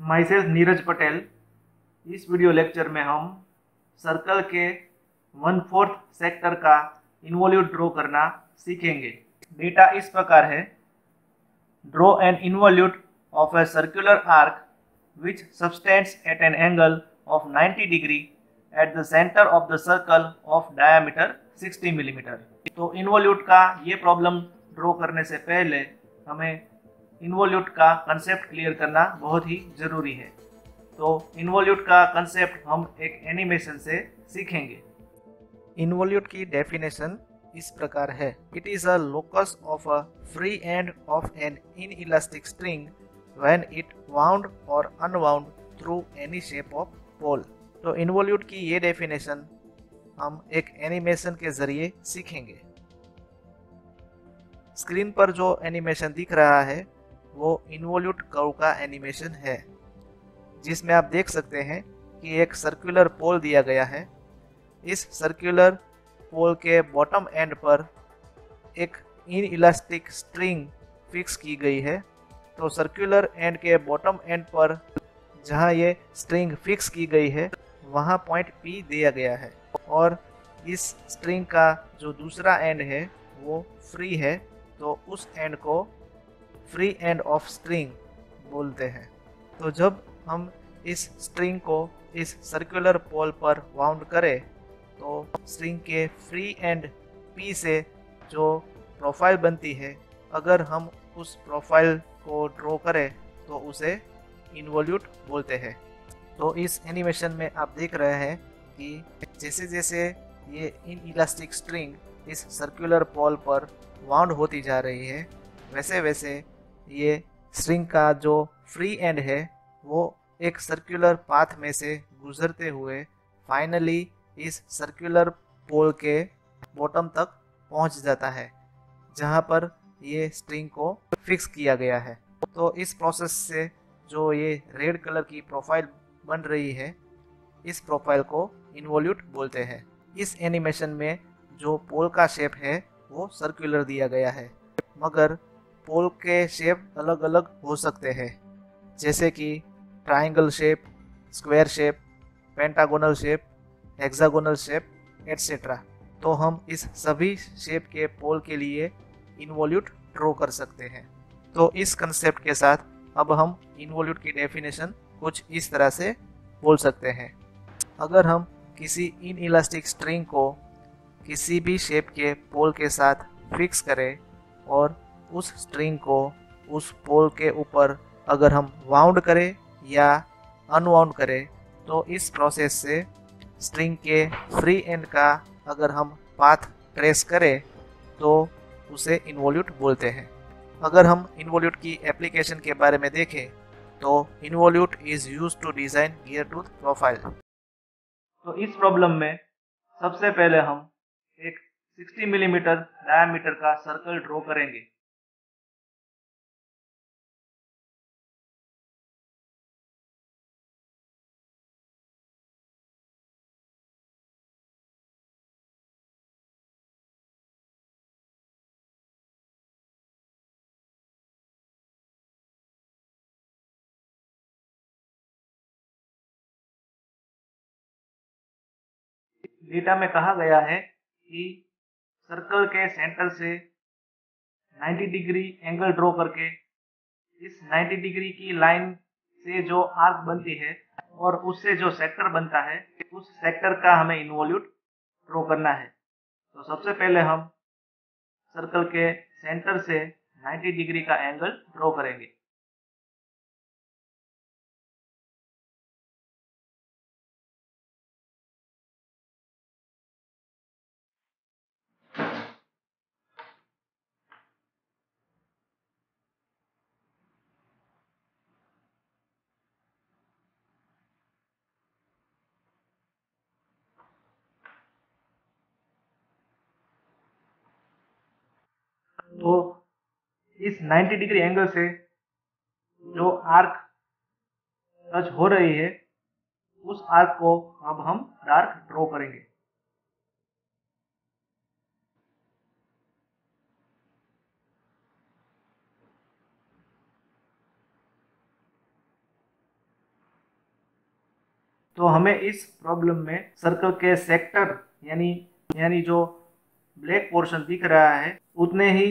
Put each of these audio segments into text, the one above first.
My self Neeraj Patel. इस video lecture में हम सर्कल के 1/4 सेक्टर का इन्वोल्यूट ड्रॉ करना सीखेंगे। डेटा इस प्रकार है: draw an involute of a circular arc which subtends at an angle of 90 degree at the center of the circle of diameter 60 millimetre. तो इन्वोल्यूट का ये प्रॉब्लम ड्रॉ करने से पहले हमें इन्वोल्यूट का कंसेप्ट क्लियर करना बहुत ही जरूरी है। तो इन्वोल्यूट का कंसेप्ट हम एक एनिमेशन से सीखेंगे। इन्वोल्यूट की डेफिनेशन इस प्रकार है: it is a locus of a free end of an inelastic string when it wound or unwound through any shape of pole। तो इन्वोल्यूट की ये डेफिनेशन हम एक एनिमेशन के जरिए सीखेंगे। स्क्रीन पर जो एनिमेशन दिख रहा है वो इन्वोल्यूट कर्व का एनिमेशन है, जिसमें आप देख सकते हैं कि एक सर्कुलर पोल दिया गया है। इस सर्कुलर पोल के बॉटम एंड पर एक इनइलास्टिक स्ट्रिंग फिक्स की गई है। तो सर्कुलर एंड के बॉटम एंड पर जहाँ ये स्ट्रिंग फिक्स की गई है वहाँ पॉइंट P दिया गया है, और इस स्ट्रिंग का जो दूसरा एंड है वो फ्री है, तो उस एंड को फ्री एंड ऑफ स्ट्रिंग बोलते हैं। तो जब हम इस स्ट्रिंग को इस सर्कुलर पोल पर वाउंड करें तो स्ट्रिंग के फ्री एंड P से जो प्रोफाइल बनती है, अगर हम उस प्रोफाइल को ड्रॉ करें तो उसे इन्वोल्यूट बोलते हैं। तो इस एनिमेशन में आप देख रहे हैं कि जैसे जैसे ये इनइलास्टिक स्ट्रिंग इस सर्कुलर पोल पर वाउंड होती जा रही है, वैसे वैसे ये स्ट्रिंग का जो फ्री एंड है वो एक सर्कुलर पाथ में से गुजरते हुए फाइनली इस सर्कुलर पोल के बॉटम तक पहुंच जाता है, जहां पर ये स्ट्रिंग को फिक्स किया गया है। तो इस प्रोसेस से जो ये रेड कलर की प्रोफाइल बन रही है, इस प्रोफाइल को इन्वोल्यूट बोलते हैं। इस एनिमेशन में जो पोल का शेप है वो सर्कुलर दिया गया है, मगर पोल के शेप अलग अलग हो सकते हैं, जैसे कि triangle shape, square shape, pentagonal shape, hexagonal shape, etcetera. तो हम इस सभी शेप के पोल के लिए इन्वोल्यूट ड्रॉ कर सकते हैं। तो इस कंसेप्ट के साथ अब हम इन्वोल्यूट की डेफिनेशन कुछ इस तरह से बोल सकते हैं: अगर हम किसी इनइलास्टिक स्ट्रिंग को किसी भी शेप के पोल के साथ फिक्स करें और उस स्ट्रिंग को उस पोल के ऊपर अगर हम वाउंड करें या अनवाउंड करें, तो इस प्रोसेस से स्ट्रिंग के फ्री एंड का अगर हम पाथ ट्रेस करें तो उसे इन्वोल्यूट बोलते हैं। अगर हम इन्वोल्यूट की एप्लीकेशन के बारे में देखें तो involute is used to design gear tooth profile. तो इस प्रॉब्लम में सबसे पहले हम एक 60 मिलीमीटर डायमीटर का सर्कल ड्रॉ करेंगे। डेटा में कहा गया है कि सर्कल के सेंटर से 90 डिग्री एंगल ड्रॉ करके इस 90 डिग्री की लाइन से जो आर्क बनती है और उससे जो सेक्टर बनता है, उस सेक्टर का हमें इन्वोल्यूट ड्रॉ करना है। तो सबसे पहले हम सर्कल के सेंटर से 90 डिग्री का एंगल ड्रॉ करेंगे। तो इस 90 डिग्री एंगल से जो आर्क टच हो रही है, उस आर्क को अब हम डार्क ड्रॉ करेंगे। तो हमें इस प्रॉब्लम में सर्कल के सेक्टर यानी जो ब्लैक पोर्शन दिख रहा है उतने ही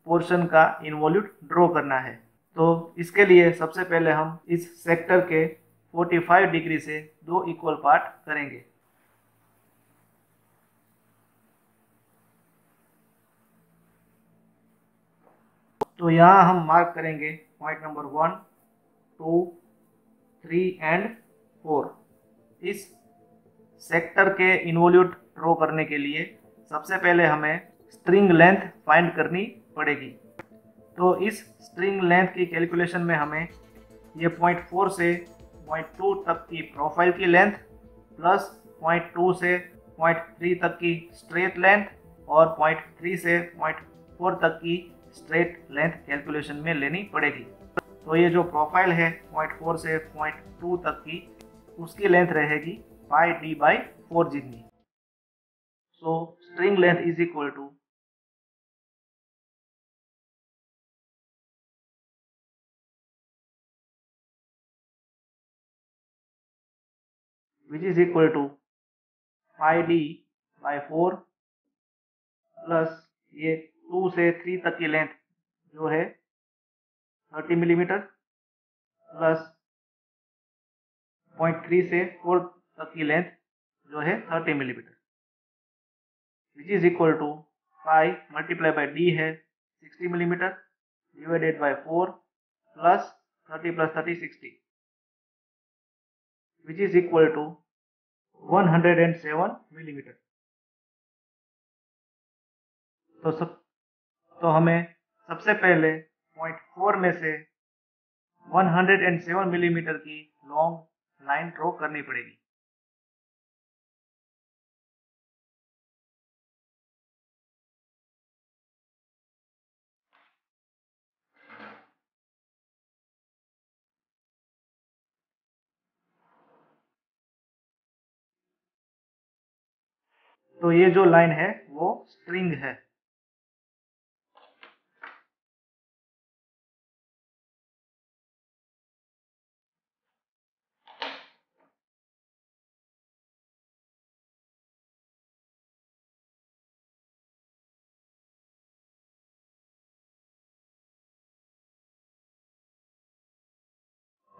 पोर्शन का इन्वॉल्यूट ड्रॉ करना है। तो इसके लिए सबसे पहले हम इस सेक्टर के 45 डिग्री से दो इक्वल पार्ट करेंगे। तो यहाँ हम मार्क करेंगे पॉइंट नंबर 1, 2, 3 एंड 4। इस सेक्टर के इन्वॉल्यूट ड्रॉ करने के लिए सबसे पहले हमें स्ट्रिंग लेंथ फाइंड करनी पड़ेगी। तो इस स्ट्रिंग लेंथ की कैलकुलेशन में हमें ये पॉइंट 4 से पॉइंट 2 तक की प्रोफाइल की लेंथ प्लस पॉइंट 2 से पॉइंट 3 तक की स्ट्रेट लेंथ और पॉइंट 3 से पॉइंट 4 तक की स्ट्रेट लेंथ कैलकुलेशन में लेनी पड़ेगी। तो ये जो प्रोफाइल है पॉइंट 4 से पॉइंट 2 तक की उसकी लेंथ रहेगी पाई d बाई 4 जितनी। So string length is equal to which is equal to pi d by 4 plus ये 2 से 3 तक की लेंथ जो है 30 मिलीमीटर प्लस पॉइंट 3 से 4 तक की लेंथ जो है 30 millimetre, which is equal to pi multiply by D है 60 millimetre divided by 4 plus 30 plus 30 60, which is equal to 107 millimetre. तो हमें सबसे पहले पॉइंट 4 में से 107 मिलीमीटर की लॉन्ग लाइन ड्रॉ करनी पड़ेगी। तो ये जो लाइन है वो स्ट्रिंग है।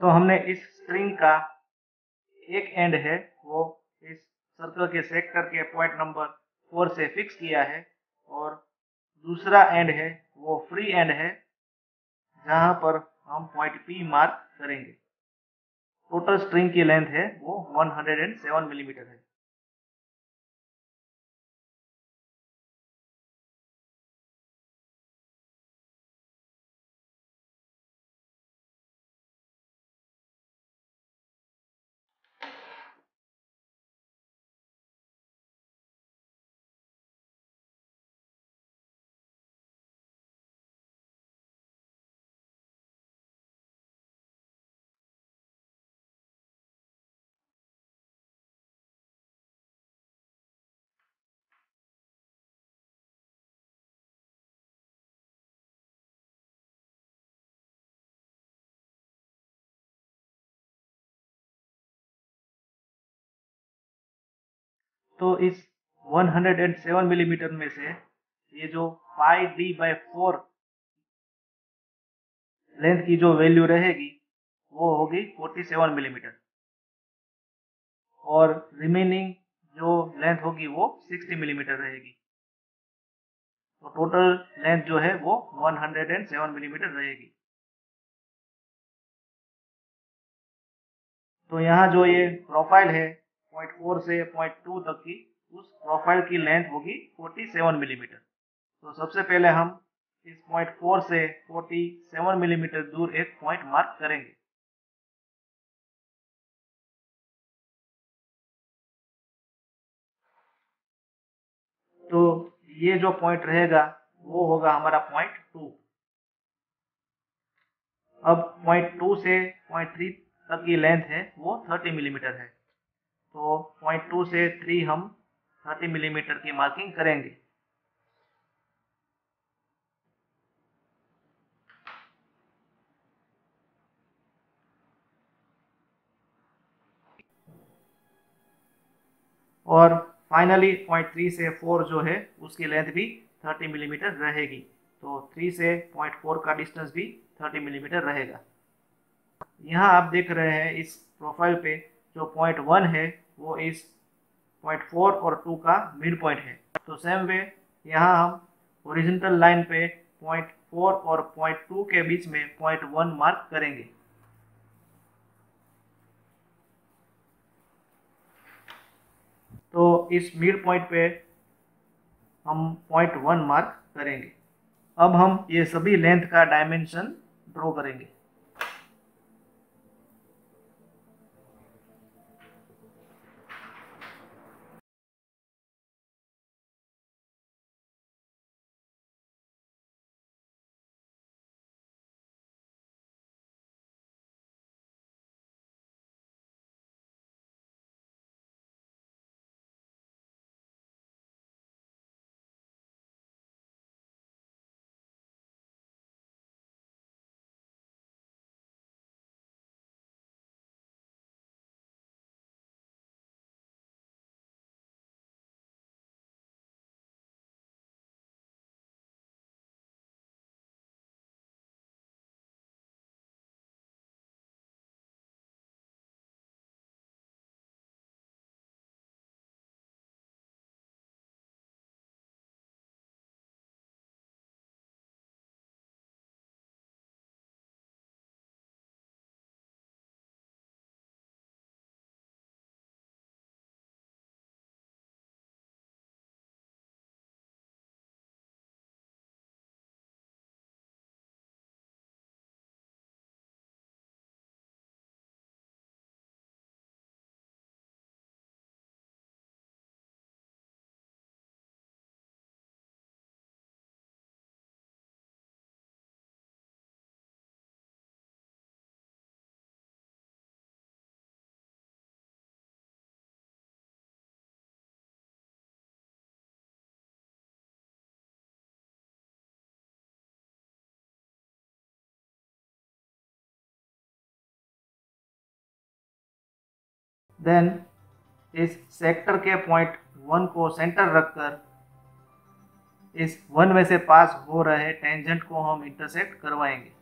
तो हमने इस स्ट्रिंग का एक एंड है वो इस सर्कल के सेक्टर के पॉइंट नंबर 4 से फिक्स किया है और दूसरा एंड है वो फ्री एंड है जहां पर हम पॉइंट P मार्क करेंगे। टोटल स्ट्रिंग की लेंथ है वो 107 मिलीमीटर है। तो इस 107 मिलीमीटर में से ये जो पाई d बाई 4 लेंथ की जो वैल्यू रहेगी वो होगी 47 मिलीमीटर और रिमेनिंग जो लेंथ होगी वो 60 मिलीमीटर रहेगी। तो टोटल लेंथ जो है वो 107 मिलीमीटर रहेगी। तो यहाँ जो ये प्रोफाइल है पॉइंट 4 से पॉइंट 2 तक की उस प्रोफाइल की लेंथ होगी 47 मिलीमीटर। तो सबसे पहले हम इस पॉइंट 4 से 47 मिलीमीटर दूर एक पॉइंट मार्क करेंगे। तो ये जो पॉइंट रहेगा वो होगा हमारा पॉइंट 2। अब पॉइंट 2 से पॉइंट 3 तक की लेंथ है वो 30 मिलीमीटर है। तो पॉइंट 2 से 3 हम 30 मिलीमीटर की मार्किंग करेंगे। और फाइनली पॉइंट 3 से 4 जो है उसकी लेंथ भी 30 मिलीमीटर रहेगी। तो 3 से पॉइंट 4 का डिस्टेंस भी 30 मिलीमीटर रहेगा। यहाँ आप देख रहे हैं इस प्रोफाइल पे जो पॉइंट 1 है वो इस पॉइंट 4 और 2 का मिड पॉइंट है। तो सेम वे यहाँ हम ओरिजेंटल लाइन पे पॉइंट 4 और पॉइंट 2 के बीच में पॉइंट 1 मार्क करेंगे। तो इस मिड पॉइंट पे हम पॉइंट 1 मार्क करेंगे। अब हम ये सभी लेंथ का डायमेंशन ड्रॉ करेंगे। देन इस सेक्टर के पॉइंट 1 को सेंटर रखकर इस 1 में से पास हो रहे टेंजेंट को हम इंटरसेक्ट करवाएंगे।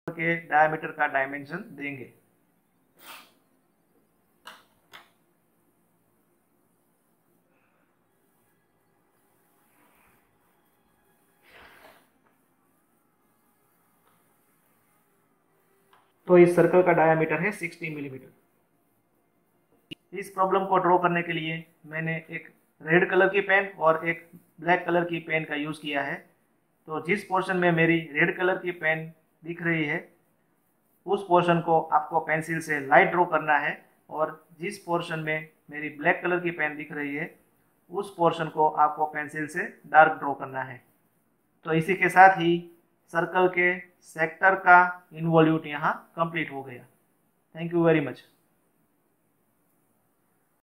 के डायमीटर का डायमेंशन देंगे। तो इस सर्कल का डायमीटर है 60 मिलीमीटर। इस प्रॉब्लम को ड्रॉ करने के लिए मैंने एक रेड कलर की पेन और एक ब्लैक कलर की पेन का यूज़ किया है। तो जिस पोर्शन में मेरी रेड कलर की पेन दिख रही है उस पोर्शन को आपको पेंसिल से लाइट ड्रॉ करना है, और जिस पोर्शन में मेरी ब्लैक कलर की पेन दिख रही है उस पोर्शन को आपको पेंसिल से डार्क ड्रॉ करना है। तो इसी के साथ ही सर्कल के सेक्टर का इन्वॉल्यूट यहाँ कंप्लीट हो गया। Thank you very much.